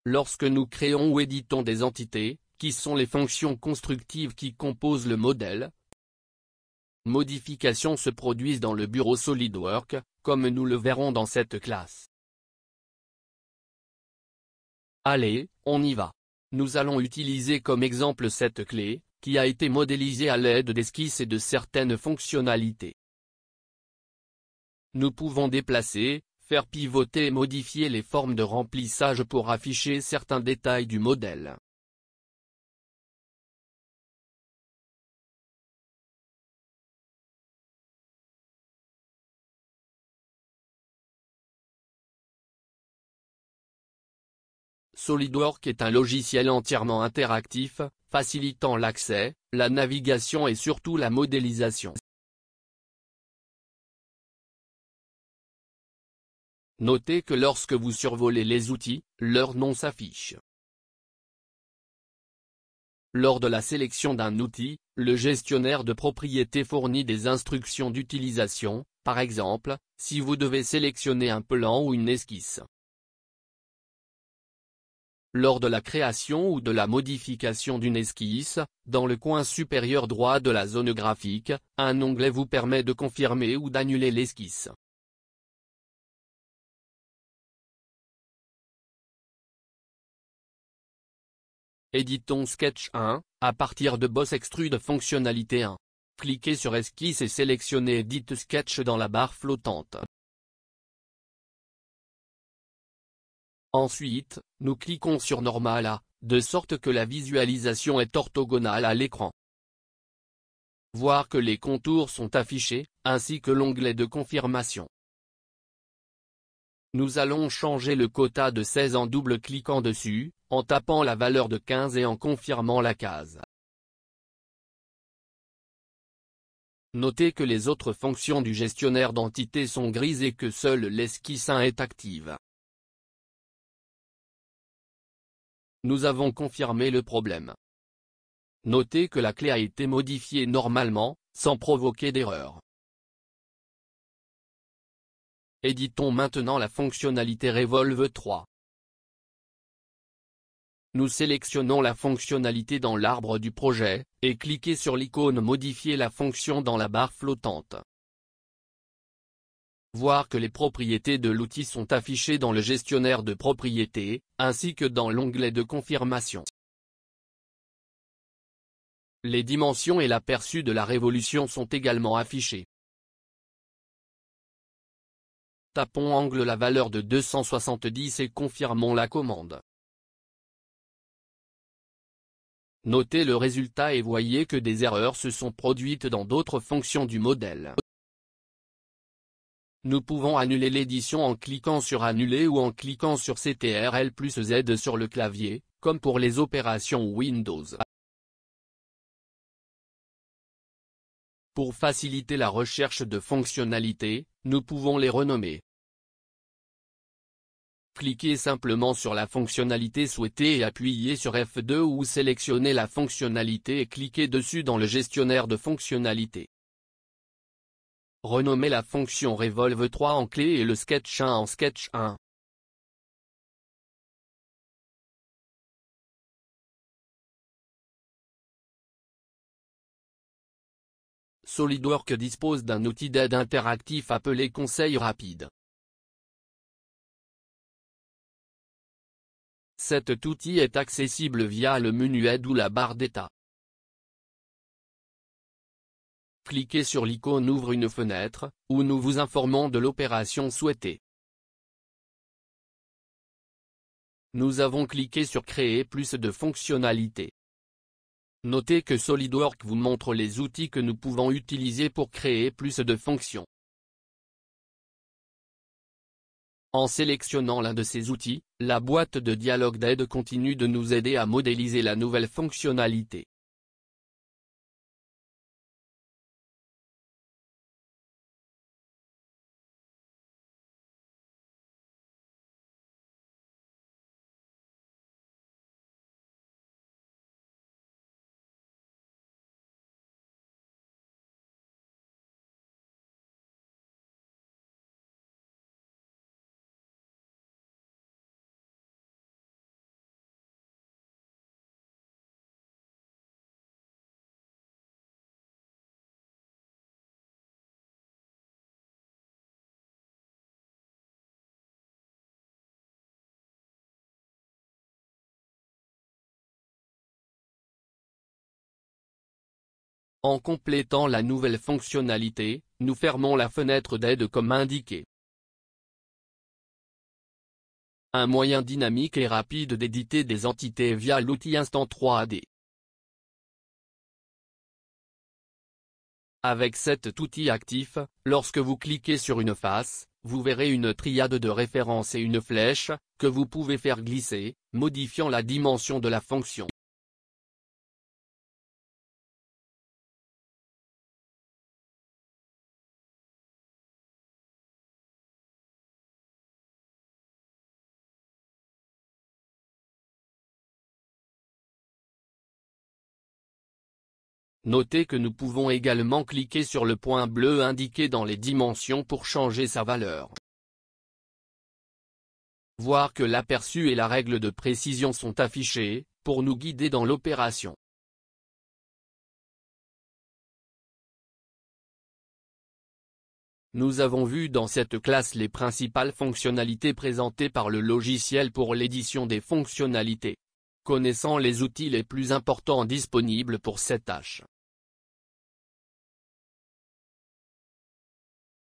lorsque nous créons ou éditons des entités, qui sont les fonctions constructives qui composent le modèle. Modifications se produisent dans le bureau SolidWorks, comme nous le verrons dans cette classe. Allez, on y va. Nous allons utiliser comme exemple cette clé, qui a été modélisée à l'aide d'esquisses et de certaines fonctionnalités. Nous pouvons déplacer, faire pivoter et modifier les formes de remplissage pour afficher certains détails du modèle. SolidWorks est un logiciel entièrement interactif, facilitant l'accès, la navigation et surtout la modélisation. Notez que lorsque vous survolez les outils, leur nom s'affiche. Lors de la sélection d'un outil, le gestionnaire de propriétés fournit des instructions d'utilisation, par exemple, si vous devez sélectionner un plan ou une esquisse. Lors de la création ou de la modification d'une esquisse, dans le coin supérieur droit de la zone graphique, un onglet vous permet de confirmer ou d'annuler l'esquisse. Éditons Sketch 1, à partir de Boss Extrude fonctionnalité 1. Cliquez sur Esquisse et sélectionnez Edit Sketch dans la barre flottante. Ensuite, nous cliquons sur Normal A, de sorte que la visualisation est orthogonale à l'écran. Voir que les contours sont affichés, ainsi que l'onglet de confirmation. Nous allons changer le quota de 16 en double-cliquant dessus, en tapant la valeur de 15 et en confirmant la case. Notez que les autres fonctions du gestionnaire d'entités sont grises et que seule l'esquisse 1 est active. Nous avons confirmé le problème. Notez que la clé a été modifiée normalement, sans provoquer d'erreur. Éditons maintenant la fonctionnalité Revolve 3. Nous sélectionnons la fonctionnalité dans l'arbre du projet, et cliquez sur l'icône Modifier la fonction dans la barre flottante. Voir que les propriétés de l'outil sont affichées dans le gestionnaire de propriétés, ainsi que dans l'onglet de confirmation. Les dimensions et l'aperçu de la révolution sont également affichés. Tapons angle la valeur de 270 et confirmons la commande. Notez le résultat et voyez que des erreurs se sont produites dans d'autres fonctions du modèle. Nous pouvons annuler l'édition en cliquant sur Annuler ou en cliquant sur CTRL+Z sur le clavier, comme pour les opérations Windows. Pour faciliter la recherche de fonctionnalités, nous pouvons les renommer. Cliquez simplement sur la fonctionnalité souhaitée et appuyez sur F2 ou sélectionnez la fonctionnalité et cliquez dessus dans le gestionnaire de fonctionnalités. Renommez la fonction Revolve 3 en clé et le Sketch 1 en Sketch 1. SolidWorks dispose d'un outil d'aide interactif appelé Conseil rapide. Cet outil est accessible via le menu Aide ou la barre d'état. Cliquez sur l'icône Ouvre une fenêtre, où nous vous informons de l'opération souhaitée. Nous avons cliqué sur Créer plus de fonctionnalités. Notez que SolidWorks vous montre les outils que nous pouvons utiliser pour créer plus de fonctions. En sélectionnant l'un de ces outils, la boîte de dialogue d'aide continue de nous aider à modéliser la nouvelle fonctionnalité. En complétant la nouvelle fonctionnalité, nous fermons la fenêtre d'aide comme indiqué. Un moyen dynamique et rapide d'éditer des entités via l'outil Instant 3D. Avec cet outil actif, lorsque vous cliquez sur une face, vous verrez une triade de références et une flèche, que vous pouvez faire glisser, modifiant la dimension de la fonction. Notez que nous pouvons également cliquer sur le point bleu indiqué dans les dimensions pour changer sa valeur. Voir que l'aperçu et la règle de précision sont affichés, pour nous guider dans l'opération. Nous avons vu dans cette classe les principales fonctionnalités présentées par le logiciel pour l'édition des fonctionnalités. Connaissant les outils les plus importants disponibles pour cette tâche.